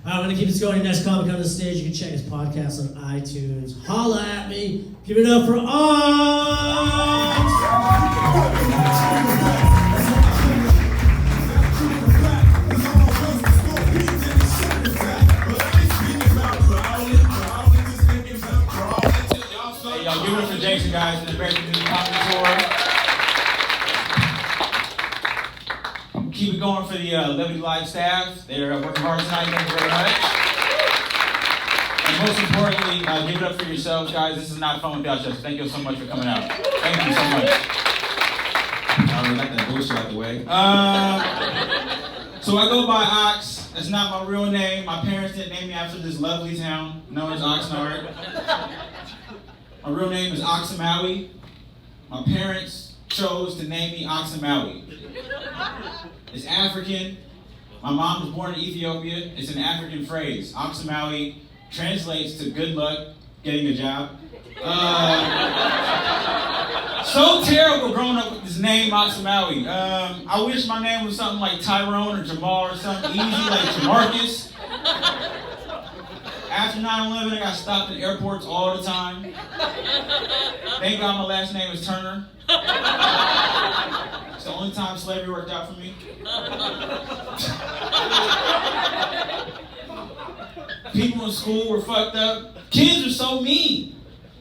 I'm going to keep this going. Next comic on the stage. You can check his podcast on iTunes. Holla at me. Give it up for Ox! Hey, y'all, give it up for Jason, guys, in the American Music Comedy Tour. Keep it going for the Levity Live staff. They're working hard tonight. Thank you very much. And most importantly, give it up for yourselves, guys. This is not fun without you. Thank you so much for coming out. Thank you so much. I already got that bullshit out the way. So I go by Ox. That's not my real name. My parents didn't name me after this lovely town known as Oxnard. My real name is Oxamawi. My parents chose to name me Oxamawi. It's African. My mom was born in Ethiopia. It's an African phrase. Oxamawi translates to good luck getting a job. So terrible growing up with this name, Oxamawi. I wish my name was something like Tyrone or Jamal or something easy like Jamarcus. After 9/11, I got stopped at airports all the time. Thank God my last name is Turner. It's the only time slavery worked out for me. People in school were fucked up. Kids were so mean.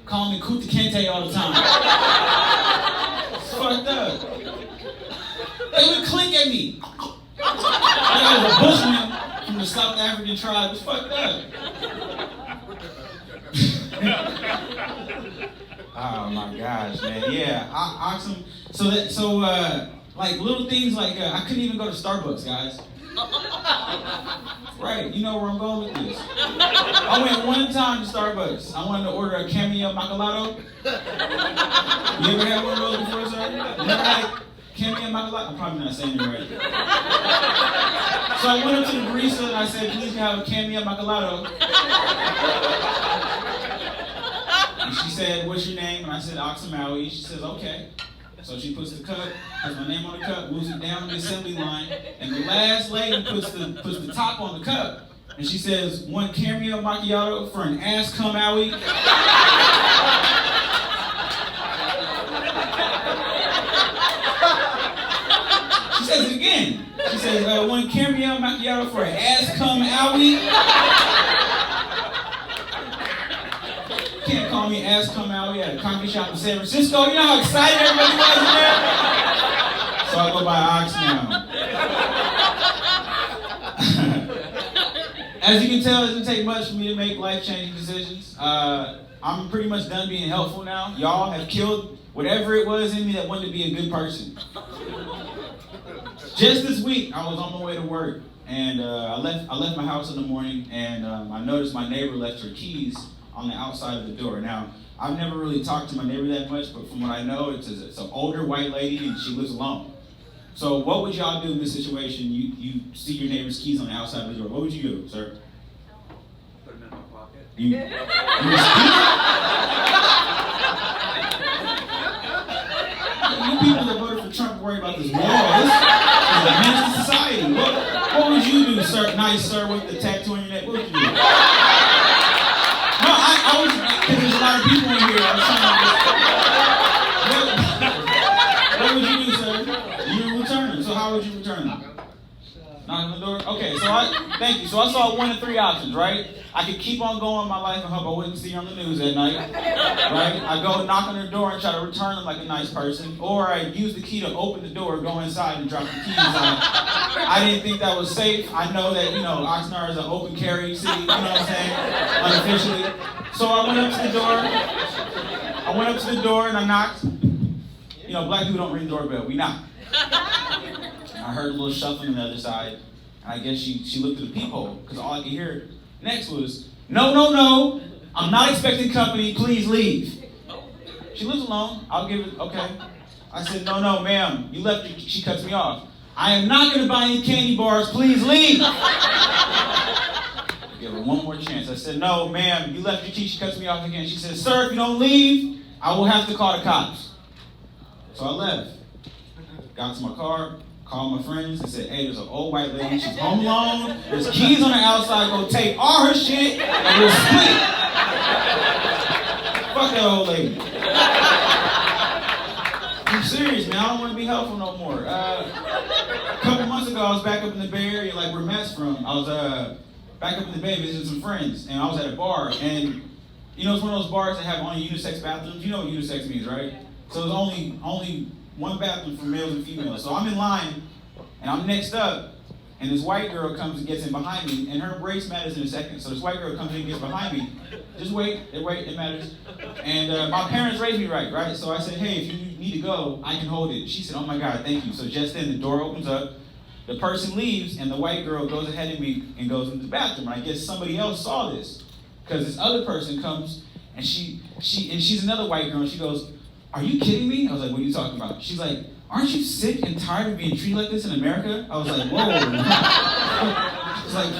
Calling me Kuta Kente all the time. It's fucked up. They would click at me. Like I was a bushman from the South African tribe. It's fucked up. Oh my gosh, man. Yeah, Oxen. Like little things like I couldn't even go to Starbucks, guys. Right, you know where I'm going with this. I went one time to Starbucks. I wanted to order a Cameo Macchiato. You ever had one of those before, sir? You ever had Cameo Macchiato? I'm probably not saying it right. So I went up to the barista and I said, please have a Cameo Macchiato. And she said, what's your name? And I said, Oxamawi. She says, okay. So she puts the cup, puts my name on the cup, moves it down the assembly line, and the last lady puts the top on the cup, and she says, one Cameo Macchiato for an ass cum owie. She says it again. She says, one Cameo Macchiato for an ass cum owie. Can't call me ass cum out. We had a coffee shop in San Francisco. You know how excited everybody was in there? So I go by Ox now. As you can tell, it doesn't take much for me to make life-changing decisions. I'm pretty much done being helpful now. Y'all have killed whatever it was in me that wanted to be a good person. Just this week, I was on my way to work, and I left my house in the morning, and I noticed my neighbor left her keys on the outside of the door. Now, I've never really talked to my neighbor that much, but from what I know, it's an older white lady and she lives alone. So what would y'all do in this situation? You see your neighbor's keys on the outside of the door. What would you do, sir? Put them in my pocket. You people that voted for Trump worry about this wall. This is a menace to society. What would you do, sir? Nice sir with the tattoo on your neck. What would you do? No, I was, because there's a lot of people in here. I was trying to, what would you do, sir? You return them. So how would you return them? Knock on the door? Okay, thank you. So I saw 1 of 3 options, right? I could keep on going my life and hope I wouldn't see her on the news at night, right? I go knock on her door and try to return them like a nice person, or I use the key to open the door, go inside and drop the keys on it. I didn't think that was safe. I know that, Oxnard is an open carry city, you know what I'm saying, unofficially. So I went up to the door and I knocked. Black people don't ring the doorbell, we knock. I heard a little shuffling on the other side, and I guess she looked through the peephole, because all I could hear next was, no, I'm not expecting company, please leave. She lives alone, I'll give it, okay. I said, no, ma'am, you left, she cuts me off. I am not going to buy any candy bars, please leave. I gave her one more chance. I said, no, ma'am, you left your key, she cuts me off again. She said, sir, if you don't leave, I will have to call the cops. So I left, got to my car, Called my friends and said, hey, there's an old white lady. She's home alone. There's keys on the outside. Go take all her shit and we'll split. Fuck that old lady. I'm serious, man. I don't want to be helpful no more. A couple months ago, I was back up in the Bay Area, like where Matt's from. I was back up in the Bay visiting some friends, and I was at a bar, and you know, it's one of those bars that have only unisex bathrooms. You know what unisex means, right? So there's only one bathroom for males and females. So I'm in line, and I'm next up, and this white girl comes and gets in behind me, and her race matters in a second. So this white girl comes in and gets behind me. Just wait, it matters. And my parents raised me right? So I said, hey, if you need to go, I can hold it. She said, oh my God, thank you. So just then the door opens up, the person leaves, and the white girl goes ahead of me and goes into the bathroom. And I guess somebody else saw this, because this other person comes, and she's another white girl, and she goes, are you kidding me? I was like, what are you talking about? She's like, aren't you sick and tired of being treated like this in America? I was like, whoa. She's like,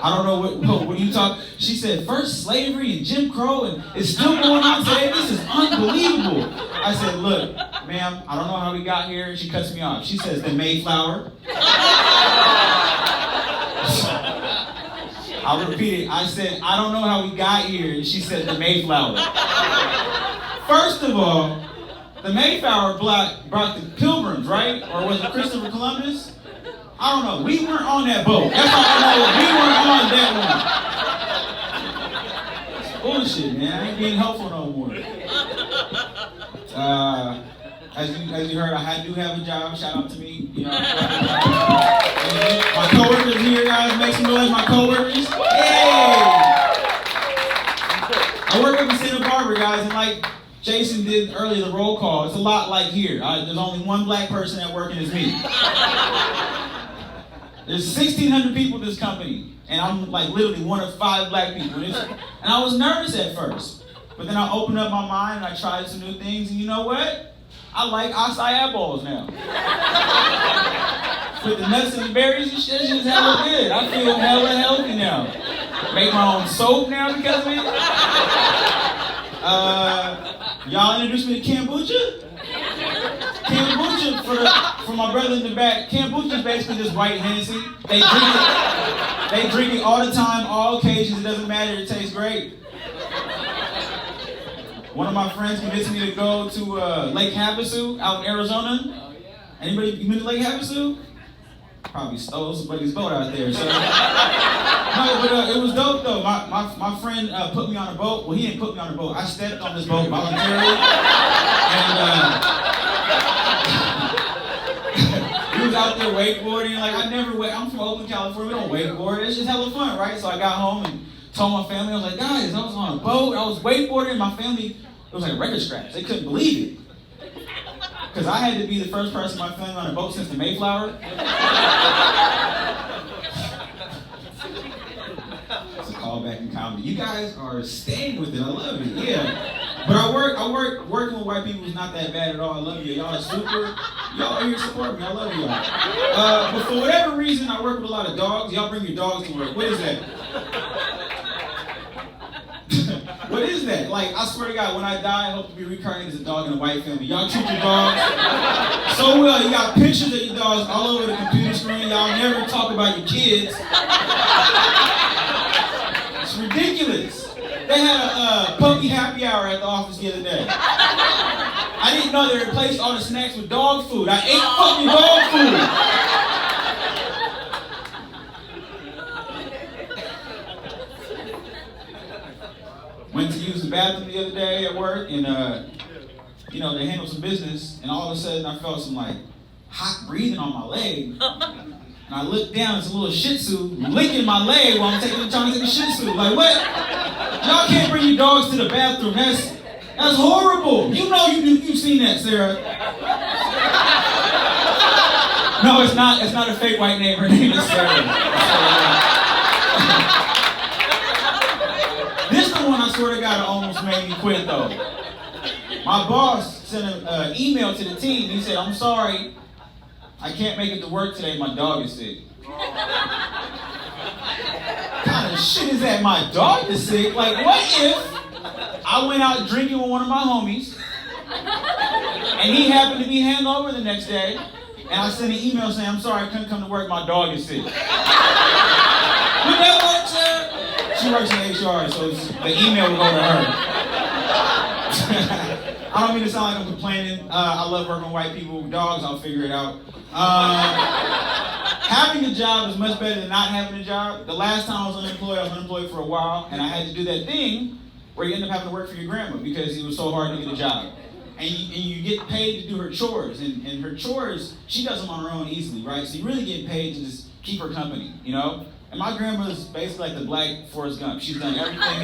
I don't know what are you talking? She said, first slavery and Jim Crow, and it's still going on today. This is unbelievable. I said, look, ma'am, I don't know how we got here. She cuts me off. She says, the Mayflower. I'll repeat it. I said, I don't know how we got here. And she said, the Mayflower. First of all, the Mayflower brought the Pilgrims, right? Or was it Christopher Columbus? I don't know. We weren't on that boat. That's all I know. We weren't on that one. It's bullshit, man. I ain't being helpful no more. As you heard, I do have a job. Shout out to me. You know, my coworkers here, guys. Make some noise, my coworkers. Hey! I work up in Santa Barbara, guys, and like Jason did earlier, the roll call. It's a lot like here. There's only one black person at work, and it's me. There's 1,600 people in this company, and I'm like literally one of 5 black people. And I was nervous at first, but then I opened up my mind and I tried some new things, and you know what? I like acai balls now. With the nuts and the berries and shit, it's just hella good. I feel hella healthy now. Make my own soap now because of it. Y'all introduced me to kombucha? Kombucha, for my brother in the back, kombucha is basically just white Hennessy. They drink it all the time, all occasions, it doesn't matter, it tastes great. One of my friends convinced me to go to Lake Havasu out in Arizona. Oh, yeah. Anybody, you been to Lake Havasu? Probably stole somebody's boat out there. So. No, but it was dope though. My friend put me on a boat. Well, he didn't put me on a boat. I stepped on this boat voluntarily. And he was out there wakeboarding. Like, I'm from Oakland, California. We don't wakeboard. It's just hella fun, right? So I got home and told my family, I was like, guys, I was on a boat. I was wakeboarding. My family, it was like record scratch. They couldn't believe it. Because I had to be the first person in my family on a boat since the Mayflower. It's a callback in comedy. You guys are staying with it. I love it. Yeah. But I work working with white people is not that bad at all. I love you. Y'all are super. Y'all are here to support me. I love y'all. But for whatever reason, I work with a lot of dogs. Y'all bring your dogs to work. What is that? What is that? Like, I swear to God, when I die, I hope to be reincarnated as a dog in a white family. Y'all treat your dogs so well. You got pictures of your dogs all over the computer screen. Y'all never talk about your kids. It's ridiculous. They had a puppy happy hour at the office the other day. I didn't know they replaced all the snacks with dog food. I ate fucking dog food. Went to use the bathroom the other day at work, and they handled some business, and all of a sudden I felt some like hot breathing on my leg, and I looked down, it's a little Shih Tzu licking my leg while I'm trying to take a Shih Tzu. Like, what? Y'all can't bring your dogs to the bathroom. That's horrible. You know you've seen that, Sarah. No, it's not. It's not a fake white name. Her name is Sarah. This is the one I swear to God almost made me quit though. My boss sent an email to the team. He said, I'm sorry, I can't make it to work today. My dog is sick. What kind of shit is that? My dog is sick? Like, what if I went out drinking with one of my homies and he happened to be hangover the next day And I sent an email saying, I'm sorry I couldn't come to work, my dog is sick. Would that work, sir? She works in HR, so the email will go to her. I don't mean to sound like I'm complaining. I love working with white people. Dogs, I'll figure it out. Having a job is much better than not having a job. The last time I was unemployed for a while, and I had to do that thing where you end up having to work for your grandma because it was so hard to get a job. And you get paid to do her chores, and her chores, she does them on her own easily, right? So you really get paid to just keep her company, you know? And my grandma's basically like the black Forrest Gump. She's done everything.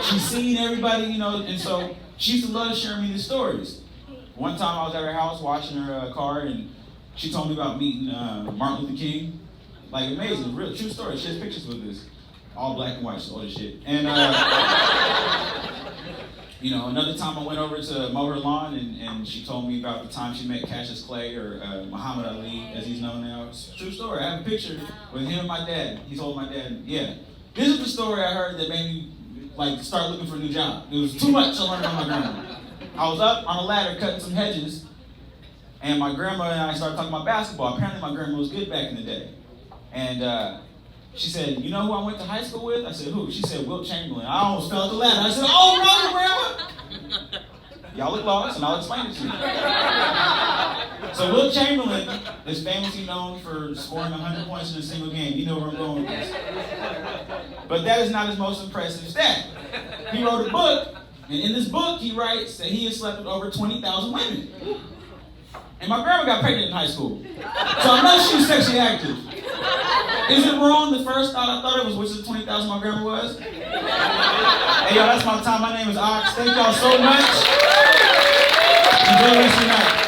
She's seen everybody, you know, and so she used to love sharing me these stories. One time I was at her house watching her car, and she told me about meeting Martin Luther King. Like, amazing, real, true story. She has pictures with this. All black and white, all this shit. And, you know, another time I went over to mow her lawn, and she told me about the time she met Cassius Clay, or Muhammad Ali, as he's known now. It's a true story. I have a picture with him and my dad. He told my dad, yeah. This is the story I heard that made me, like, start looking for a new job. It was too much to learn about my grandma. I was up on a ladder cutting some hedges, and my grandma and I started talking about basketball. Apparently my grandma was good back in the day. And she said, you know who I went to high school with? I said, who? She said, Wilt Chamberlain. I almost fell off the ladder. I said, oh no, grandma! Y'all look lost, and I'll explain it to you. So Wilt Chamberlain is famously known for scoring 100 points in a single game. You know where I'm going with this. But that is not his most impressive stat. He wrote a book, and in this book he writes that he has slept with over 20,000 women. And my grandma got pregnant in high school. So I know she was sexually active. Is it wrong? The first thought I thought it was, which is the 20,000 my grandma was? Hey, y'all, that's my time. My name is Ox. Thank y'all so much. Enjoy the rest of your night.